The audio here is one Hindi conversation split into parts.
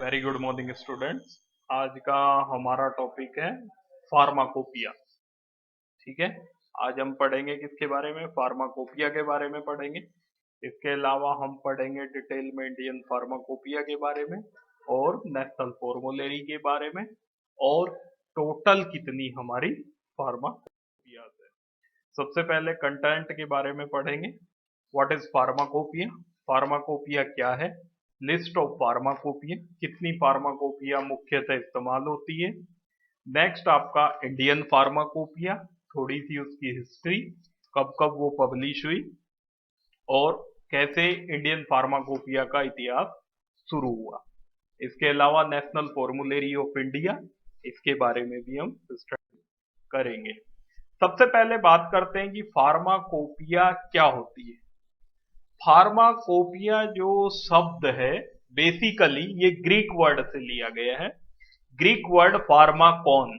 Very good morning students. आज का हमारा टॉपिक है फार्माकोपिया। ठीक है, आज हम पढ़ेंगे किसके बारे में? फार्माकोपिया के बारे में पढ़ेंगे। इसके अलावा हम पढ़ेंगे डिटेल में इंडियन फार्माकोपिया के बारे में और नेशनल फॉर्मूलेरी के बारे में और टोटल कितनी हमारी फार्माकोपिया है। सबसे पहले कंटेंट के बारे में पढ़ेंगे। What is pharmacopoeia? फार्माकोपिया क्या है? लिस्ट ऑफ फार्माकोपिया, कितनी फार्माकोपिया मुख्यतः इस्तेमाल होती है। नेक्स्ट आपका इंडियन फार्माकोपिया, थोड़ी सी उसकी हिस्ट्री, कब कब वो पब्लिश हुई और कैसे इंडियन फार्माकोपिया का इतिहास शुरू हुआ। इसके अलावा नेशनल फॉर्मूलेरी ऑफ इंडिया, इसके बारे में भी हम स्टडी करेंगे। सबसे पहले बात करते हैं कि फार्माकोपिया क्या होती है। फार्माकोपिया जो शब्द है बेसिकली ये ग्रीक वर्ड से लिया गया है। ग्रीक वर्ड फार्माकोन,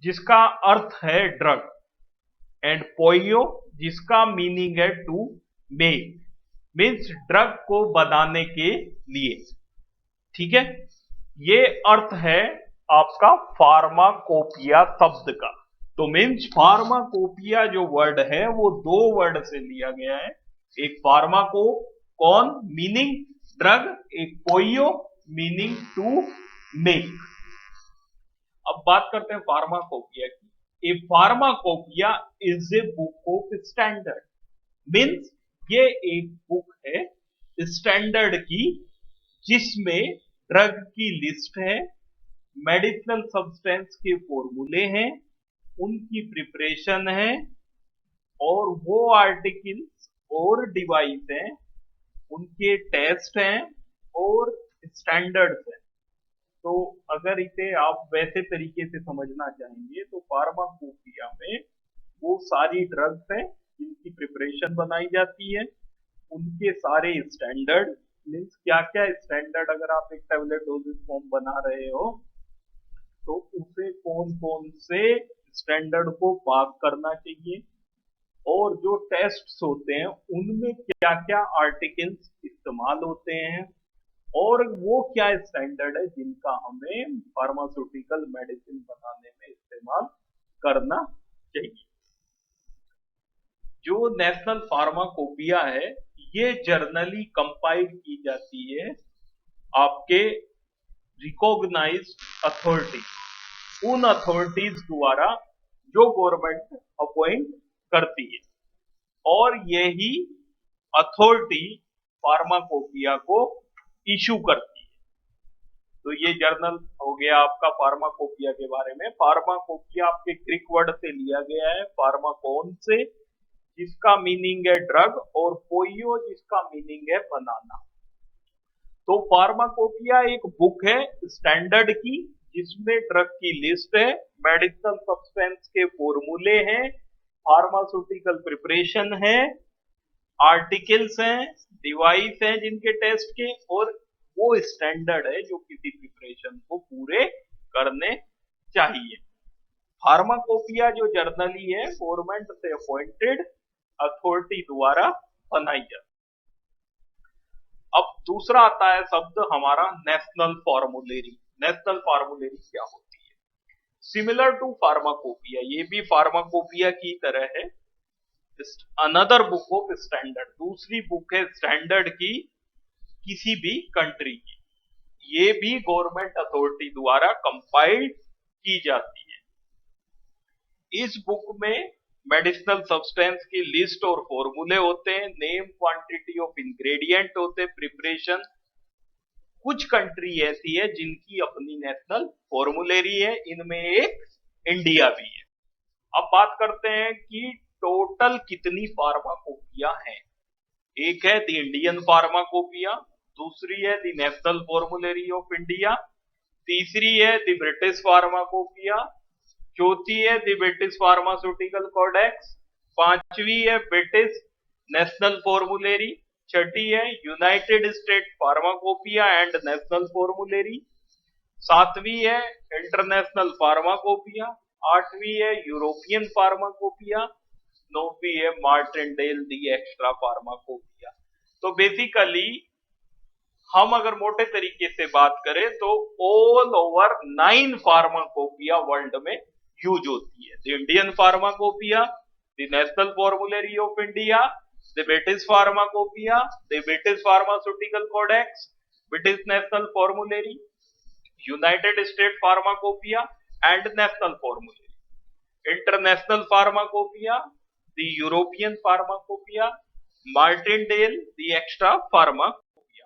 जिसका अर्थ है ड्रग, एंड पोइयो, जिसका मीनिंग है टू मेक, मीन्स ड्रग को बनाने के लिए। ठीक है, ये अर्थ है आपका फार्माकोपिया शब्द का। तो मीन्स फार्माकोपिया जो वर्ड है वो दो वर्ड से लिया गया है। एक फार्माको कौन मीनिंग ड्रग, एक पोइयो मीनिंग टू मेक। अब बात करते हैं फार्माकोपिया की। A pharmacopoeia is a book of standard, means ये एक बुक है स्टैंडर्ड की, जिसमें ड्रग की लिस्ट है, मेडिसिनल सब्सटेंस के फॉर्मूले हैं, उनकी प्रिपरेशन है और वो आर्टिकल्स और डिवाइस हैं, उनके टेस्ट हैं और स्टैंडर्ड्स हैं। तो अगर इसे आप वैसे तरीके से समझना चाहेंगे तो फार्माकोपिया में वो सारी ड्रग्स हैं जिनकी प्रिपरेशन बनाई जाती है, उनके सारे स्टैंडर्ड, मीन्स क्या क्या स्टैंडर्ड, अगर आप एक टैबलेट डोजेज फॉर्म बना रहे हो तो उसे कौन कौन से स्टैंडर्ड को पास करना चाहिए, और जो टेस्ट्स होते हैं उनमें क्या क्या आर्टिकल्स इस्तेमाल होते हैं, और वो क्या स्टैंडर्ड है जिनका हमें फार्मास्यूटिकल मेडिसिन बनाने में इस्तेमाल करना चाहिए। जो नेशनल फार्माकोपिया है ये जर्नली कंपाइल की जाती है आपके रिकॉग्नाइज्ड अथॉरिटी, उन अथॉरिटीज द्वारा जो गवर्नमेंट अपॉइंट करती है, और यही अथॉरिटी फार्माकोपिया को इशू करती है। तो ये जर्नल हो गया आपका फार्माकोपिया के बारे में। फार्माकोपिया आपके ग्रीक वर्ड से लिया गया है, फार्माकोन से, जिसका मीनिंग है ड्रग, और पोइयो जिसका मीनिंग है बनाना। तो फार्माकोपिया एक बुक है स्टैंडर्ड की, जिसमें ड्रग की लिस्ट है, मेडिसिनल सब्सटेंस के फॉर्मूले हैं, फार्मास्यूटिकल प्रिपरेशन है, आर्टिकल्स हैं, डिवाइस हैं जिनके टेस्ट के, और वो स्टैंडर्ड है जो किसी प्रिपरेशन को पूरे करने चाहिए। फार्माकोपिया जो जर्नली है गवर्नमेंट से अपॉइंटेड अथॉरिटी द्वारा बनाई जाती। अब दूसरा आता है शब्द हमारा नेशनल फॉर्मूलेरी। नेशनल फॉर्मूलेरी क्या होती है? सिमिलर टू फार्माकोपिया, ये भी फार्माकोपिया की तरह है, अनदर बुक ऑफ स्टैंडर्ड, दूसरी बुक है स्टैंडर्ड की किसी भी कंट्री की। ये भी गवर्नमेंट अथॉरिटी द्वारा कंपाइल्ड की जाती है। इस बुक में मेडिसिनल सब्सटेंस की लिस्ट और फॉर्मूले होते हैं, नेम क्वांटिटी ऑफ इंग्रेडिएंट होते हैं, प्रिपरेशन। कुछ कंट्री ऐसी है जिनकी अपनी नेशनल फॉर्मूलेरी है, इनमें एक इंडिया भी है। अब बात करते हैं कि टोटल कितनी फार्माकोपिया हैं। एक है द इंडियन फार्माकोपिया, दूसरी है द नेशनल फॉर्मूलेरी ऑफ इंडिया, तीसरी है द ब्रिटिश फार्माकोपिया, चौथी है द ब्रिटिश फार्मास्यूटिकल कोडेक्स, पांचवी है ब्रिटिश नेशनल फॉर्मूलेरी, छठी है United State pharmacopoeia and national formulary, सातवीं है इंटरनेशनल फार्माकोपिया, आठवीं है यूरोपियन फार्माकोपिया, नौवीं है मार्टिनडेल दी एक्स्ट्रा फार्माकोपिया। तो बेसिकली हम अगर मोटे तरीके से बात करें तो ऑल ओवर 9 फार्माकोपिया वर्ल्ड में यूज होती है। The Indian pharmacopoeia, the national formulary of India, the British pharmacopoeia, the British pharmaceutical codex, British national formulary, United State pharmacopoeia and national formulary, international pharmacopoeia, the European pharmacopoeia, Martindale, the extra pharmacopoeia.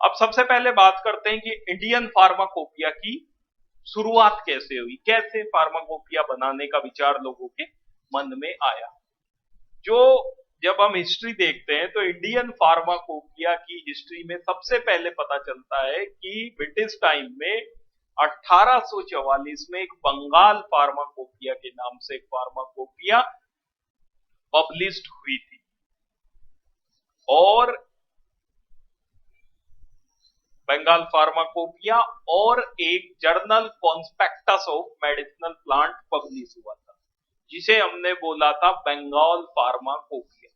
अब सबसे पहले बात करते हैं कि इंडियन फार्माकोपिया की शुरुआत कैसे हुई, कैसे फार्माकोपिया बनाने का विचार लोगों के मन में आया। जब हम हिस्ट्री देखते हैं तो इंडियन फार्माकोपिया की हिस्ट्री में सबसे पहले पता चलता है कि ब्रिटिश टाइम में 1844 में एक बंगाल फार्माकोपिया के नाम से एक फार्माकोपिया पब्लिश्ड हुई थी, और बंगाल फार्माकोपिया और एक journal conspectus of medicinal plant publish हुआ था, जिसे हमने बोला था बंगाल फार्माकोपिया।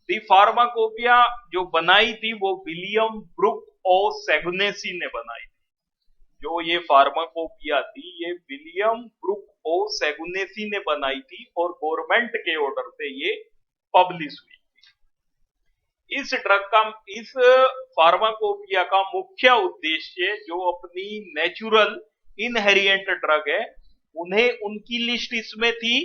दी फार्माकोपिया जो बनाई थी वो विलियम ब्रुक ओ सेगुनेसी ने बनाई थी। जो ये फार्माकोपिया थी ये विलियम ब्रुक ओ सेगुनेसी ने बनाई थी और गवर्नमेंट के ऑर्डर से ये पब्लिश हुई। इस फार्माकोपिया का मुख्य उद्देश्य जो अपनी नेचुरल इनहेरिएंट ड्रग है उन्हें उनकी लिस्ट इसमें थी,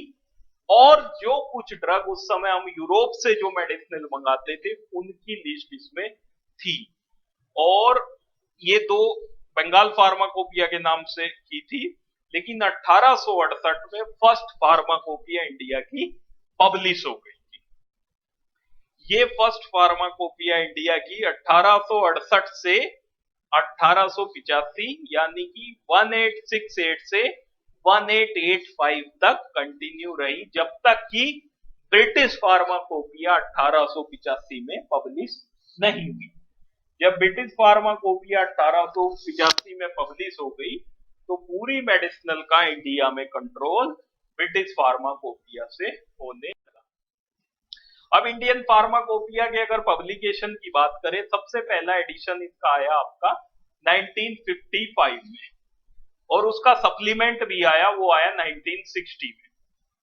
और जो कुछ ड्रग उस समय हम यूरोप से जो मेडिसिन मंगाते थे उनकी लिस्ट इसमें थी। और ये दो बंगाल फार्माकोपिया के नाम से की थी, लेकिन 1868 में फर्स्ट फार्माकोपिया इंडिया की पब्लिश हो गई। ये फर्स्ट फार्माकोपिया इंडिया की 1868 से 1885 यानी कि 1868 से 1885 तक कंटिन्यू रही, जब तक कि ब्रिटिश फार्माकोपिया 1885 में पब्लिश नहीं हुई। जब ब्रिटिश फार्माकोपिया 1885 में पब्लिश हो गई तो पूरी मेडिसिनल का इंडिया में कंट्रोल ब्रिटिश फार्माकोपिया से होने लगा। अब इंडियन फार्माकोपिया के अगर पब्लिकेशन की बात करें, सबसे पहला एडिशन इसका आया आपका 1955 में, और उसका सप्लीमेंट भी आया, वो आया 1960 में।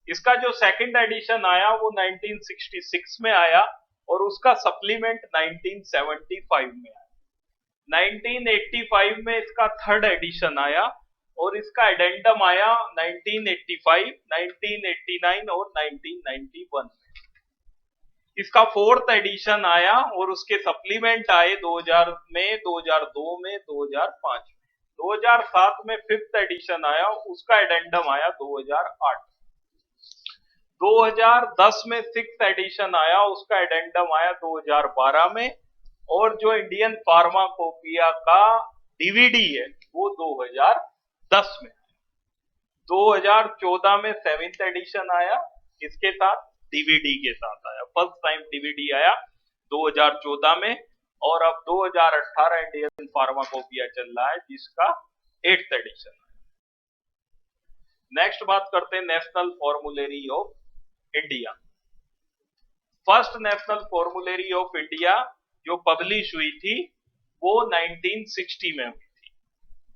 इसका जो सेकंड एडिशन आया वो 1966 में आया, और उसका सप्लीमेंट 1975 में आया। 1985 में इसका थर्ड एडिशन आया, और इसका एडेंडम आया 1985, 1989 और 1991 में। इसका फोर्थ एडिशन आया, और उसके सप्लीमेंट आए 2000 में, 2002 में, 2005 में। 2007 में फिफ्थ एडिशन आया, उसका एडेंडम आया 2008। 2010 में सिक्स्थ एडिशन आया, उसका एडेंडम आया 2012 में, और जो इंडियन फार्माकोपिया का डीवीडी है वो 2010 में आया। 2014 में सेवेंथ एडिशन आया, किसके साथ? डीवीडी के साथ आया। फर्स्ट टाइम डीवीडी आया 2014 में, और अब 2018 इंडियन फार्माकोपिया चल रहा है जिसका 8th एडिशन है। नेक्स्ट बात करते हैं national formulary of India. First national formulary of India जो पब्लिश हुई थी वो 1960 में हुई थी,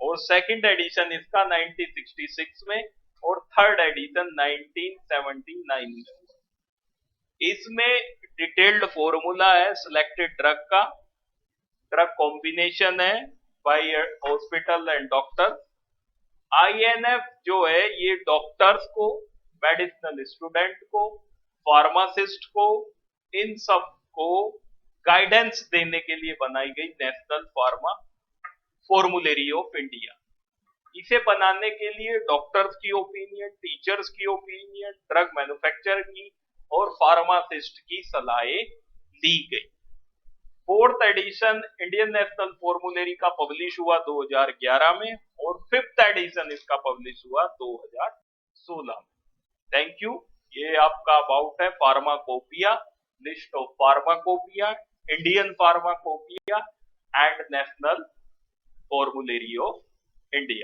और सेकंड एडिशन इसका 1966 में, और थर्ड एडिशन 1979 में हुआ। इसमें डिटेल्ड फॉर्मूला है सिलेक्टेड ड्रग का, ड्रग कॉम्बिनेशन है bye hospital and doctor. INF जो है ये डॉक्टर्स को, मेडिसिनल स्टूडेंट को, फार्मासिस्ट को, इन सब को गाइडेंस देने के लिए बनाई गई national pharma formulary of India. इसे बनाने के लिए डॉक्टर्स की ओपिनियन, टीचर्स की ओपिनियन, ड्रग मैन्युफैक्चरर की और फार्मासिस्ट की सलाहें ली गई। Fourth edition Indian national formulary का पब्लिश हुआ 2011 में, और फिफ्थ एडिशन इसका पब्लिश हुआ 2016 में। Thank you. ये आपका अबाउट है pharmacopoeia, list of pharmacopoeia, Indian pharmacopoeia and national formulary of India.